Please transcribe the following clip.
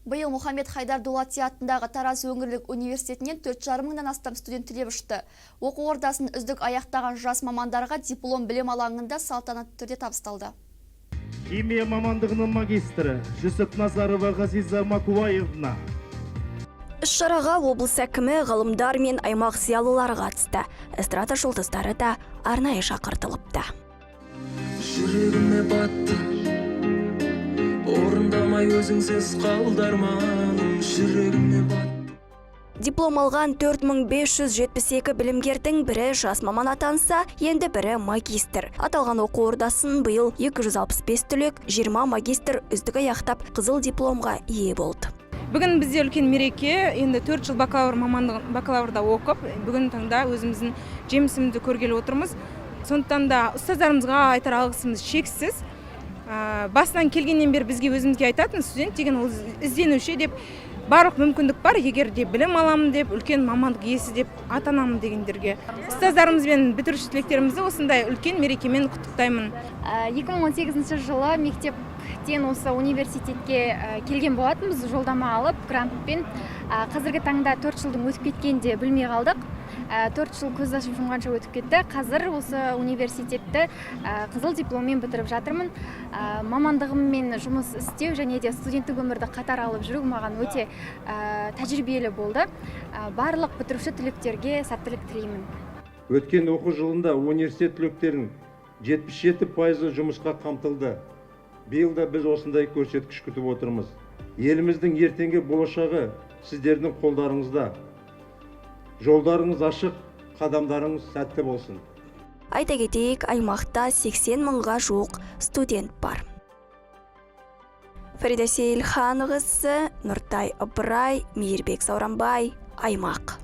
Биыл Мұхаммед Хайдар Дулати атындағы Тараз өңірлік университетінен 4,5 мыңнан астам студент түлеп ұшты. Оқу ордасын үздік аяқтаған жас мамандарға диплом білім алаңында салтанатты түрде табысталды. Химия мамандығының магистрі Жүсіп Назарова Ғазиза Макуваевна. Іс-шараға облыс әкімі, ғалымдар мен аймақ зиялылары қатысты. Эстрада жұлдыздары да арнайы шақыртылыпты. Жүрегіме батты, орындамай өзіңсіз қалдарманым, жүрегіме батты. Диплом алған 4572 білімгердің бірі жас маман атанса, енді бірі магистр. Аталған оқу ордасын биыл 265 түлек, 20 магистр үздік аяқтап қызыл дипломға ие болды. Бүгін бізде үлкен мереке, енді 4 жыл бакалаврда оқып, бүгін таңда өзіміздің жемісімізді көргелі отырмыз. Сондықтан да ұстаздарымызға айтар алғысымыз шексіз. Басынан келгеннен бері бізге өзімізге айтатын студент деген ол ізденуші деп барлық мүмкіндік бар, егер де білім аламын деп, үлкен мамандық иесі деп атанамын дегендерге. Ұстаздарымыз бен бітіруші түлектерімізді осындай үлкен мерекемен құттықтаймын. 2018 жылы мектептен осы университетке келген болатынбыз, жолдама алып, грантпен. Қазіргі таңда 4 жылдың өтіп кеткенде білмей қалдық. 4 жыл көз ашып жұмғанша өтіп кетті. Қазір осы университетті қызыл дипломмен бітіріп жатырмын. Мамандығыммен жұмыс істеу және де студенттік өмірді қатар алып жүру маған өте тәжірибелі болды. Барлық бітіруші түлектерге сәттілік тілеймін. Өткен оқу жылында университет түлектерінің 77% жұмысқа қамтылды. Биыл да біз осындай көрсеткіш күтіп отырмыз. Еліміздің ертеңгі болашағы сіздердің қолдарыңызда. Жолдарыңыз ашық, қадамдарыңыз сәтті болсын. Айта кетейік, аймақта 80 мыңға жуық студент бар. Фарида Сейілханғысы, Нұртай Ыбырай, Мейірбек Сауранбай, аймақ.